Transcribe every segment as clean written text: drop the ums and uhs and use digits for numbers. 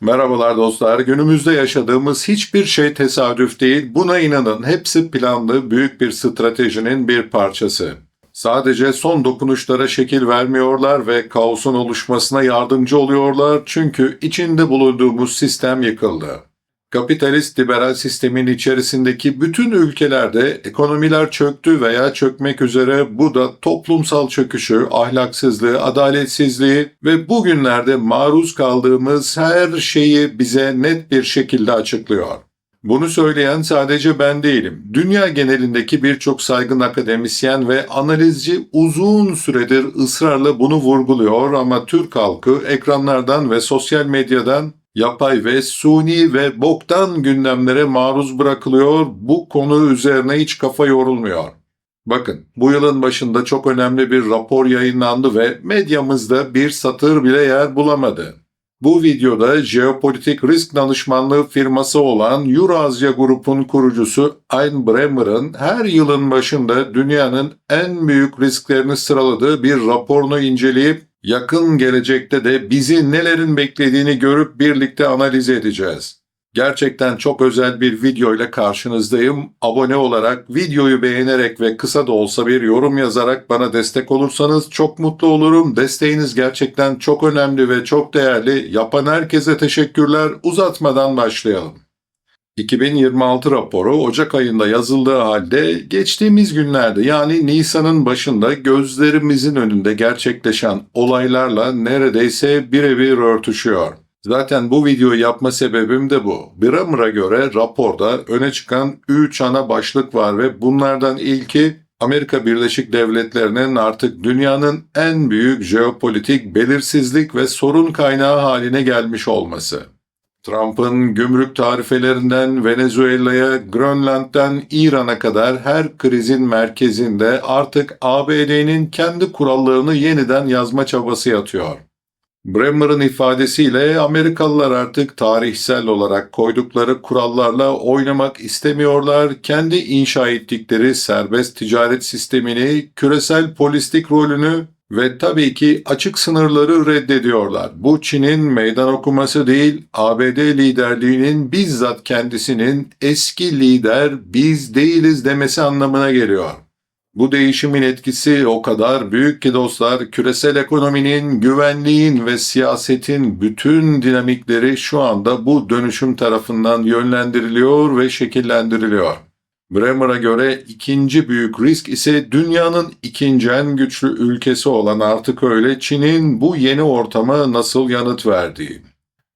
Merhabalar dostlar. Günümüzde yaşadığımız hiçbir şey tesadüf değil. Buna inanın. Hepsi planlı, büyük bir stratejinin bir parçası. Sadece son dokunuşlara şekil vermiyorlar ve kaosun oluşmasına yardımcı oluyorlar çünkü içinde bulunduğumuz sistem yıkıldı. Kapitalist liberal sistemin içerisindeki bütün ülkelerde ekonomiler çöktü veya çökmek üzere. Bu da toplumsal çöküşü, ahlaksızlığı, adaletsizliği ve bugünlerde maruz kaldığımız her şeyi bize net bir şekilde açıklıyor. Bunu söyleyen sadece ben değilim. Dünya genelindeki birçok saygın akademisyen ve analizci uzun süredir ısrarla bunu vurguluyor ama Türk halkı ekranlardan ve sosyal medyadan yapay ve suni ve boktan gündemlere maruz bırakılıyor, bu konu üzerine hiç kafa yorulmuyor. Bakın, bu yılın başında çok önemli bir rapor yayınlandı ve medyamızda bir satır bile yer bulamadı. Bu videoda jeopolitik risk danışmanlığı firması olan Eurasya Group'un kurucusu Ayn Bremmer'ın her yılın başında dünyanın en büyük risklerini sıraladığı bir raporunu inceleyip yakın gelecekte de bizi nelerin beklediğini görüp birlikte analiz edeceğiz. Gerçekten çok özel bir video ile karşınızdayım. Abone olarak, videoyu beğenerek ve kısa da olsa bir yorum yazarak bana destek olursanız çok mutlu olurum. Desteğiniz gerçekten çok önemli ve çok değerli. Yapan herkese teşekkürler. Uzatmadan başlayalım. 2026 raporu Ocak ayında yazıldığı halde geçtiğimiz günlerde yani Nisan'ın başında gözlerimizin önünde gerçekleşen olaylarla neredeyse birebir örtüşüyor. Zaten bu videoyu yapma sebebim de bu. Bremmer'a göre raporda öne çıkan 3 ana başlık var ve bunlardan ilki Amerika Birleşik Devletleri'nin artık dünyanın en büyük jeopolitik belirsizlik ve sorun kaynağı haline gelmiş olması. Trump'ın gümrük tarifelerinden Venezuela'ya, Grönland'den İran'a kadar her krizin merkezinde artık ABD'nin kendi kurallarını yeniden yazma çabası yatıyor. Bremmer'ın ifadesiyle Amerikalılar artık tarihsel olarak koydukları kurallarla oynamak istemiyorlar, kendi inşa ettikleri serbest ticaret sistemini, küresel polistik rolünü ve tabii ki açık sınırları reddediyorlar. Bu Çin'in meydan okuması değil, ABD liderliğinin bizzat kendisinin eski lider biz değiliz demesi anlamına geliyor. Bu değişimin etkisi o kadar büyük ki dostlar, küresel ekonominin, güvenliğin ve siyasetin bütün dinamikleri şu anda bu dönüşüm tarafından yönlendiriliyor ve şekillendiriliyor. Bremmer'a göre ikinci büyük risk ise dünyanın ikinci en güçlü ülkesi olan artık öyle Çin'in bu yeni ortama nasıl yanıt verdiği.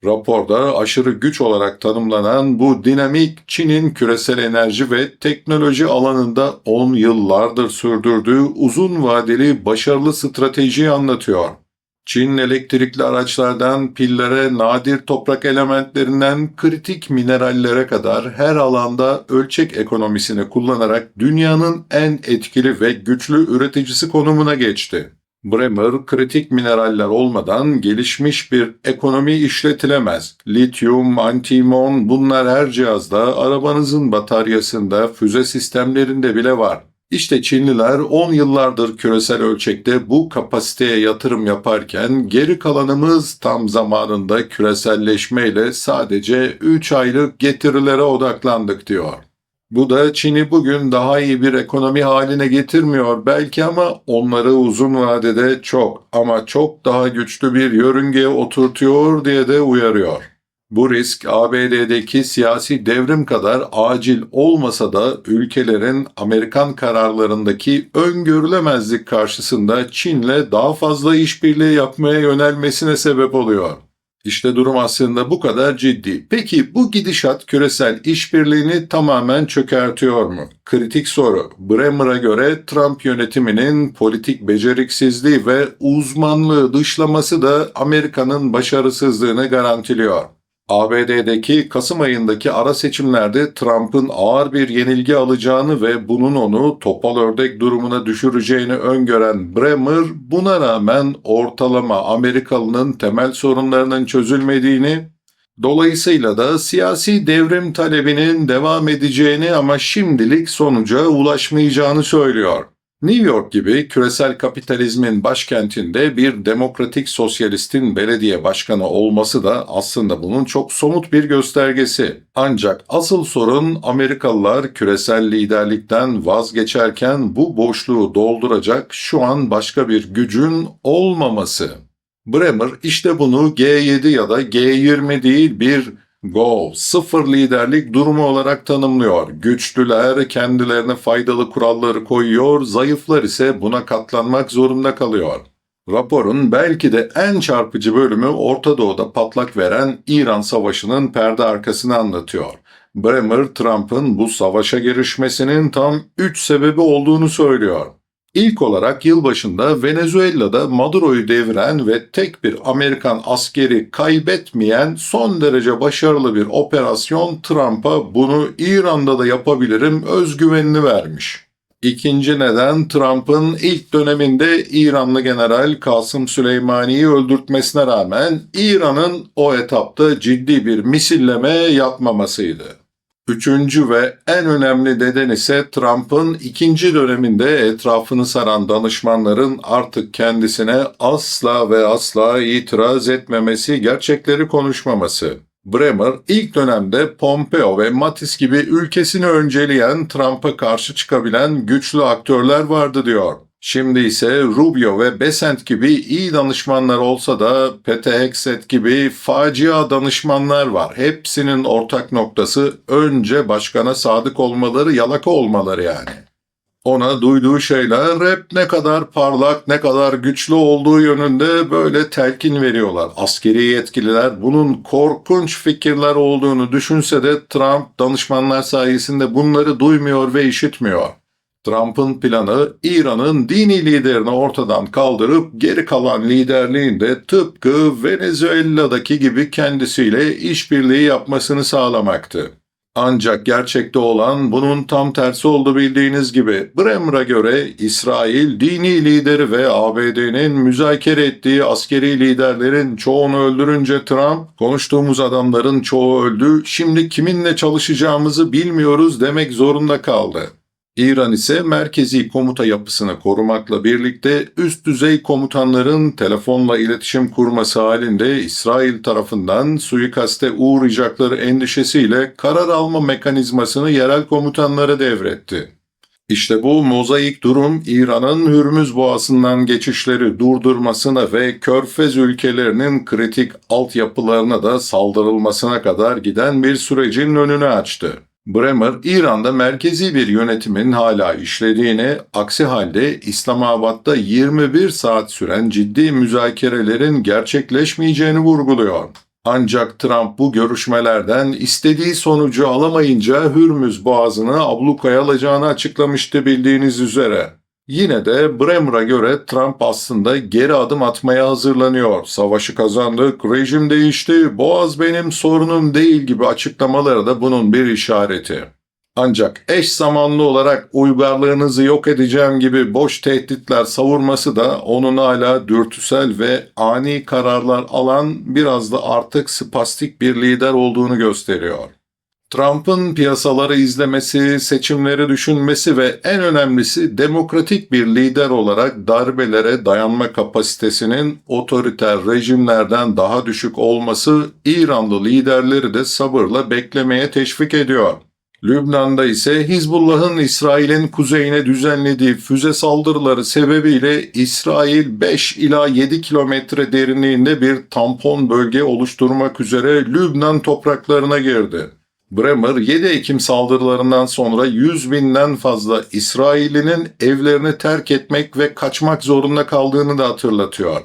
Raporda aşırı güç olarak tanımlanan bu dinamik Çin'in küresel enerji ve teknoloji alanında 10 yıllardır sürdürdüğü uzun vadeli başarılı stratejiyi anlatıyor. Çin elektrikli araçlardan pillere, nadir toprak elementlerinden kritik minerallere kadar her alanda ölçek ekonomisini kullanarak dünyanın en etkili ve güçlü üreticisi konumuna geçti. Bremmer, kritik mineraller olmadan gelişmiş bir ekonomi işletilemez. Lityum, antimon bunlar her cihazda, arabanızın bataryasında, füze sistemlerinde bile var. İşte Çinliler 10 yıllardır küresel ölçekte bu kapasiteye yatırım yaparken geri kalanımız tam zamanında küreselleşmeyle sadece 3 aylık getirilere odaklandık diyor. Bu da Çin'i bugün daha iyi bir ekonomi haline getirmiyor belki ama onları uzun vadede çok ama çok daha güçlü bir yörüngeye oturtuyor diye de uyarıyor. Bu risk ABD'deki siyasi devrim kadar acil olmasa da ülkelerin Amerikan kararlarındaki öngörülemezlik karşısında Çin'le daha fazla işbirliği yapmaya yönelmesine sebep oluyor. İşte durum aslında bu kadar ciddi. Peki bu gidişat küresel işbirliğini tamamen çökertiyor mu? Kritik soru. Bremmer'a göre Trump yönetiminin politik beceriksizliği ve uzmanlığı dışlaması da Amerika'nın başarısızlığını garantiliyor. ABD'deki Kasım ayındaki ara seçimlerde Trump'ın ağır bir yenilgi alacağını ve bunun onu topal ördek durumuna düşüreceğini öngören Bremmer, buna rağmen ortalama Amerikalının temel sorunlarının çözülmediğini, dolayısıyla da siyasi devrim talebinin devam edeceğini ama şimdilik sonuca ulaşmayacağını söylüyor. New York gibi küresel kapitalizmin başkentinde bir demokratik sosyalistin belediye başkanı olması da aslında bunun çok somut bir göstergesi. Ancak asıl sorun Amerikalılar küresel liderlikten vazgeçerken bu boşluğu dolduracak şu an başka bir gücün olmaması. Bremer işte bunu G7 ya da G20 değil bir Go, sıfır liderlik durumu olarak tanımlıyor. Güçlüler kendilerine faydalı kuralları koyuyor, zayıflar ise buna katlanmak zorunda kalıyor. Raporun belki de en çarpıcı bölümü Orta Doğu'da patlak veren İran Savaşı'nın perde arkasını anlatıyor. Bremer, Trump'ın bu savaşa girişmesinin tam 3 sebebi olduğunu söylüyor. İlk olarak yılbaşında Venezuela'da Maduro'yu deviren ve tek bir Amerikan askeri kaybetmeyen son derece başarılı bir operasyon Trump'a bunu İran'da da yapabilirim özgüvenini vermiş. İkinci neden Trump'ın ilk döneminde İranlı General Kasım Süleymani'yi öldürtmesine rağmen İran'ın o etapta ciddi bir misilleme yapmamasıydı. Üçüncü ve en önemli neden ise Trump'ın ikinci döneminde etrafını saran danışmanların artık kendisine asla ve asla itiraz etmemesi, gerçekleri konuşmaması. Bremer ilk dönemde Pompeo ve Mattis gibi ülkesini önceleyen, Trump'a karşı çıkabilen güçlü aktörler vardı diyor. Şimdi ise Rubio ve Bessent gibi iyi danışmanlar olsa da Pete Hegseth gibi facia danışmanlar var. Hepsinin ortak noktası önce başkana sadık olmaları, yalaka olmaları yani. Ona duyduğu şeyler hep ne kadar parlak, ne kadar güçlü olduğu yönünde böyle telkin veriyorlar. Askeri yetkililer bunun korkunç fikirler olduğunu düşünse de Trump danışmanlar sayesinde bunları duymuyor ve işitmiyor. Trump'ın planı İran'ın dini liderini ortadan kaldırıp geri kalan liderliğinde tıpkı Venezuela'daki gibi kendisiyle işbirliği yapmasını sağlamaktı. Ancak gerçekte olan bunun tam tersi oldu bildiğiniz gibi. Bremer'a göre İsrail dini lideri ve ABD'nin müzakere ettiği askeri liderlerin çoğunu öldürünce Trump, konuştuğumuz adamların çoğu öldü, şimdi kiminle çalışacağımızı bilmiyoruz demek zorunda kaldı. İran ise merkezi komuta yapısını korumakla birlikte üst düzey komutanların telefonla iletişim kurması halinde İsrail tarafından suikaste uğrayacakları endişesiyle karar alma mekanizmasını yerel komutanlara devretti. İşte bu mozaik durum İran'ın Hürmüz Boğazı'ndan geçişleri durdurmasına ve Körfez ülkelerinin kritik altyapılarına da saldırılmasına kadar giden bir sürecin önünü açtı. Bremer, İran'da merkezi bir yönetimin hala işlediğini, aksi halde İslamabad'da 21 saat süren ciddi müzakerelerin gerçekleşmeyeceğini vurguluyor. Ancak Trump bu görüşmelerden istediği sonucu alamayınca Hürmüz Boğazı'nı ablukaya alacağını açıklamıştı bildiğiniz üzere. Yine de Bremer'a göre Trump aslında geri adım atmaya hazırlanıyor. Savaşı kazandık, rejim değişti, Boğaz benim sorunum değil gibi açıklamaları da bunun bir işareti. Ancak eş zamanlı olarak uygarlığınızı yok edeceğim gibi boş tehditler savurması da onun hala dürtüsel ve ani kararlar alan biraz da artık spastik bir lider olduğunu gösteriyor. Trump'ın piyasaları izlemesi, seçimleri düşünmesi ve en önemlisi demokratik bir lider olarak darbelere dayanma kapasitesinin otoriter rejimlerden daha düşük olması İranlı liderleri de sabırla beklemeye teşvik ediyor. Lübnan'da ise Hizbullah'ın İsrail'in kuzeyine düzenlediği füze saldırıları sebebiyle İsrail 5 ila 7 kilometre derinliğinde bir tampon bölge oluşturmak üzere Lübnan topraklarına girdi. Bremer, 7 Ekim saldırılarından sonra 100.000'den fazla İsrailli'nin evlerini terk etmek ve kaçmak zorunda kaldığını da hatırlatıyor.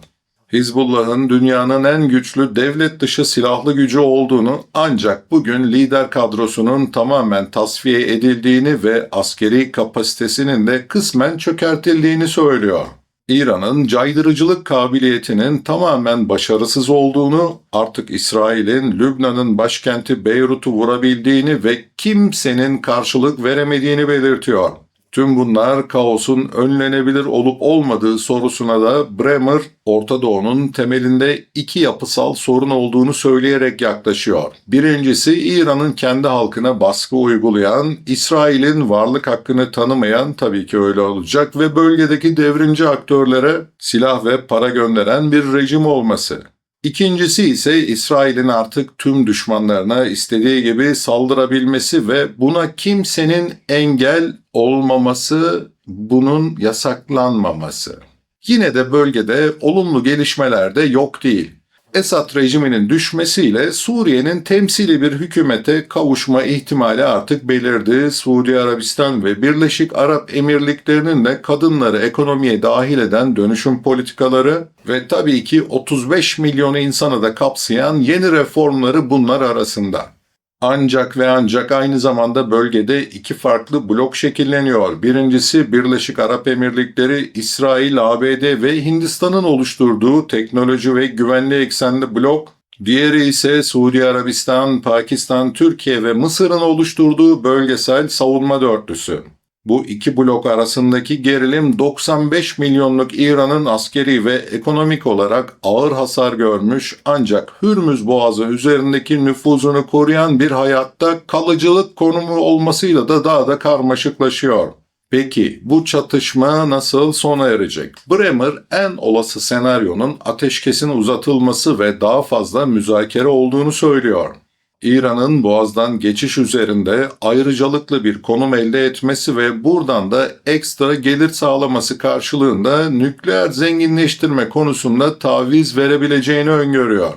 Hizbullah'ın dünyanın en güçlü devlet dışı silahlı gücü olduğunu, ancak bugün lider kadrosunun tamamen tasfiye edildiğini ve askeri kapasitesinin de kısmen çökertildiğini söylüyor. İran'ın caydırıcılık kabiliyetinin tamamen başarısız olduğunu, artık İsrail'in Lübnan'ın başkenti Beyrut'u vurabildiğini ve kimsenin karşılık veremediğini belirtiyor. Tüm bunlar kaosun önlenebilir olup olmadığı sorusuna da Bremer, Orta Doğu'nun temelinde iki yapısal sorun olduğunu söyleyerek yaklaşıyor. Birincisi İran'ın kendi halkına baskı uygulayan, İsrail'in varlık hakkını tanımayan, tabii ki öyle olacak, ve bölgedeki devrimci aktörlere silah ve para gönderen bir rejim olması. İkincisi ise İsrail'in artık tüm düşmanlarına istediği gibi saldırabilmesi ve buna kimsenin engel olmaması, bunun yasaklanmaması. Yine de bölgede olumlu gelişmeler de yok değil. Esad rejiminin düşmesiyle Suriye'nin temsili bir hükümete kavuşma ihtimali artık belirdi. Suudi Arabistan ve Birleşik Arap Emirlikleri'nin de kadınları ekonomiye dahil eden dönüşüm politikaları ve tabii ki 35 milyon insanı da kapsayan yeni reformları bunlar arasında. Ancak ve ancak aynı zamanda bölgede iki farklı blok şekilleniyor. Birincisi Birleşik Arap Emirlikleri, İsrail, ABD ve Hindistan'ın oluşturduğu teknoloji ve güvenliği eksenli blok. Diğeri ise Suudi Arabistan, Pakistan, Türkiye ve Mısır'ın oluşturduğu bölgesel savunma dörtlüsü. Bu iki blok arasındaki gerilim 95 milyonluk İran'ın askeri ve ekonomik olarak ağır hasar görmüş ancak Hürmüz Boğazı üzerindeki nüfuzunu koruyan bir hayatta kalıcılık konumu olmasıyla da daha da karmaşıklaşıyor. Peki bu çatışma nasıl sona erecek? Bremer en olası senaryonun ateşkesin uzatılması ve daha fazla müzakere olduğunu söylüyor. İran'ın Boğaz'dan geçiş üzerinde ayrıcalıklı bir konum elde etmesi ve buradan da ekstra gelir sağlaması karşılığında nükleer zenginleştirme konusunda taviz verebileceğini öngörüyor.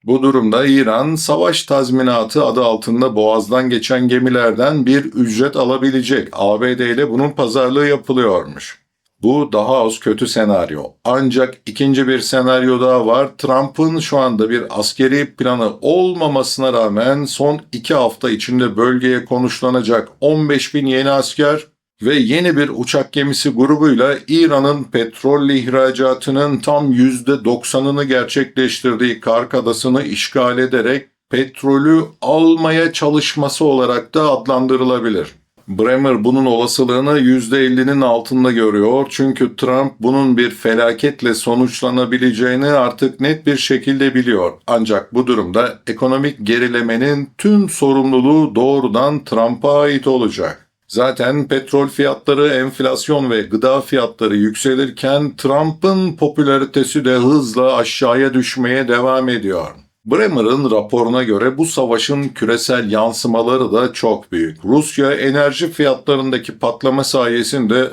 Bu durumda İran, savaş tazminatı adı altında Boğaz'dan geçen gemilerden bir ücret alabilecek. ABD ile bunun pazarlığı yapılıyormuş. Bu daha az kötü senaryo. Ancak ikinci bir senaryo daha var. Trump'ın şu anda bir askeri planı olmamasına rağmen son 2 hafta içinde bölgeye konuşlanacak 15 bin yeni asker ve yeni bir uçak gemisi grubuyla İran'ın petrol ihracatının tam %90'ını gerçekleştirdiği Kark Adası'nı işgal ederek petrolü almaya çalışması olarak da adlandırılabilir. Bremer bunun olasılığını %50'nin altında görüyor çünkü Trump bunun bir felaketle sonuçlanabileceğini artık net bir şekilde biliyor. Ancak bu durumda ekonomik gerilemenin tüm sorumluluğu doğrudan Trump'a ait olacak. Zaten petrol fiyatları, enflasyon ve gıda fiyatları yükselirken Trump'ın popülaritesi de hızla aşağıya düşmeye devam ediyor. Bremer'ın raporuna göre bu savaşın küresel yansımaları da çok büyük. Rusya enerji fiyatlarındaki patlama sayesinde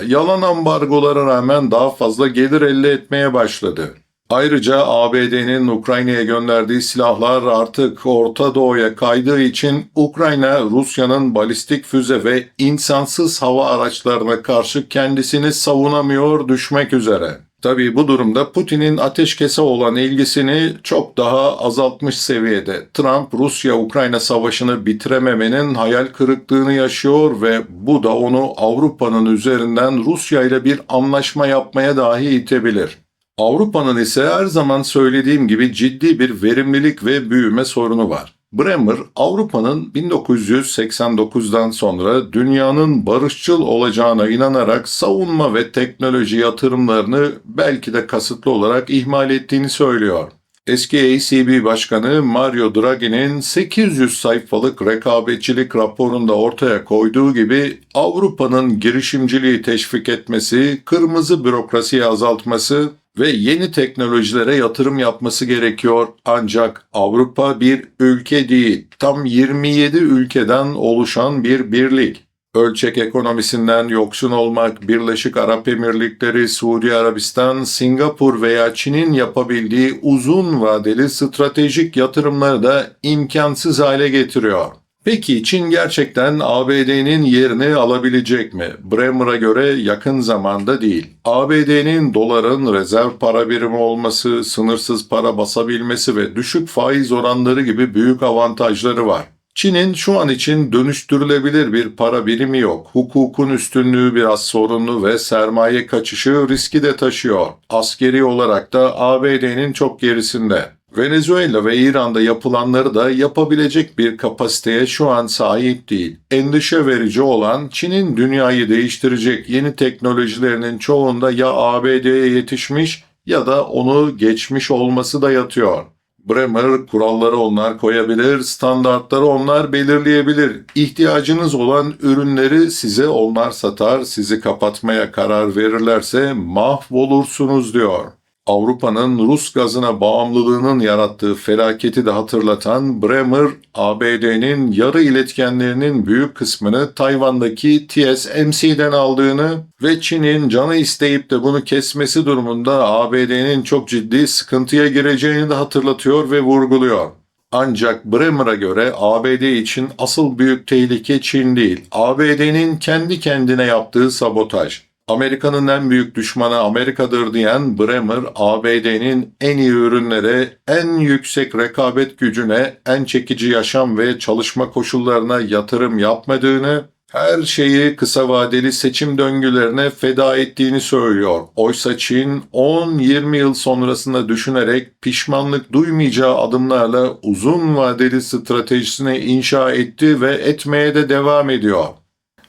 yalan ambargolara rağmen daha fazla gelir elde etmeye başladı. Ayrıca ABD'nin Ukrayna'ya gönderdiği silahlar artık Orta Doğu'ya kaydığı için Ukrayna, Rusya'nın balistik füze ve insansız hava araçlarına karşı kendisini savunamıyor, düşmek üzere. Tabii bu durumda Putin'in ateşkese olan ilgisini çok daha azaltmış seviyede. Trump, Rusya-Ukrayna savaşını bitirememenin hayal kırıklığını yaşıyor ve bu da onu Avrupa'nın üzerinden Rusya ile bir anlaşma yapmaya dahi itebilir. Avrupa'nın ise her zaman söylediğim gibi ciddi bir verimlilik ve büyüme sorunu var. Bremer, Avrupa'nın 1989'dan sonra dünyanın barışçıl olacağına inanarak savunma ve teknoloji yatırımlarını belki de kasıtlı olarak ihmal ettiğini söylüyor. Eski ECB Başkanı Mario Draghi'nin 800 sayfalık rekabetçilik raporunda ortaya koyduğu gibi Avrupa'nın girişimciliği teşvik etmesi, kırmızı bürokrasiyi azaltması ve yeni teknolojilere yatırım yapması gerekiyor. Ancak Avrupa bir ülke değil, tam 27 ülkeden oluşan bir birlik. Ölçek ekonomisinden yoksun olmak, Birleşik Arap Emirlikleri, Suudi Arabistan, Singapur veya Çin'in yapabildiği uzun vadeli stratejik yatırımları da imkansız hale getiriyor. Peki Çin gerçekten ABD'nin yerini alabilecek mi? Bremer'a göre yakın zamanda değil. ABD'nin doların rezerv para birimi olması, sınırsız para basabilmesi ve düşük faiz oranları gibi büyük avantajları var. Çin'in şu an için dönüştürülebilir bir para birimi yok. Hukukun üstünlüğü biraz sorunlu ve sermaye kaçışı riski de taşıyor. Askeri olarak da ABD'nin çok gerisinde. Venezuela ve İran'da yapılanları da yapabilecek bir kapasiteye şu an sahip değil. Endişe verici olan Çin'in dünyayı değiştirecek yeni teknolojilerinin çoğunda ya ABD'ye yetişmiş ya da onu geçmiş olması da yatıyor. Bremer, kuralları onlar koyabilir, standartları onlar belirleyebilir. İhtiyacınız olan ürünleri size onlar satar, sizi kapatmaya karar verirlerse mahvolursunuz diyor. Avrupa'nın Rus gazına bağımlılığının yarattığı felaketi de hatırlatan Bremer, ABD'nin yarı iletkenlerinin büyük kısmını Tayvan'daki TSMC'den aldığını ve Çin'in canı isteyip de bunu kesmesi durumunda ABD'nin çok ciddi sıkıntıya gireceğini de hatırlatıyor ve vurguluyor. Ancak Bremer'a göre ABD için asıl büyük tehlike Çin değil, ABD'nin kendi kendine yaptığı sabotaj. Amerika'nın en büyük düşmanı Amerika'dır diyen Bremer, ABD'nin en iyi ürünlere, en yüksek rekabet gücüne, en çekici yaşam ve çalışma koşullarına yatırım yapmadığını, her şeyi kısa vadeli seçim döngülerine feda ettiğini söylüyor. Oysa Çin 10-20 yıl sonrasında düşünerek pişmanlık duymayacağı adımlarla uzun vadeli stratejisini inşa etti ve etmeye de devam ediyor.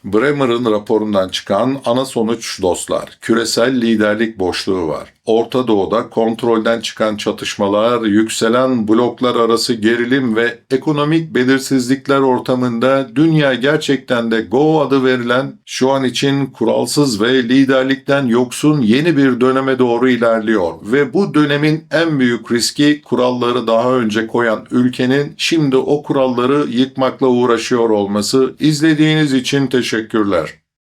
Bremer'ın raporundan çıkan ana sonuç dostlar, küresel liderlik boşluğu var. Orta Doğu'da kontrolden çıkan çatışmalar, yükselen bloklar arası gerilim ve ekonomik belirsizlikler ortamında dünya gerçekten de Go adı verilen, şu an için kuralsız ve liderlikten yoksun yeni bir döneme doğru ilerliyor. Ve bu dönemin en büyük riski kuralları daha önce koyan ülkenin şimdi o kuralları yıkmakla uğraşıyor olması. İzlediğiniz için teşekkürler.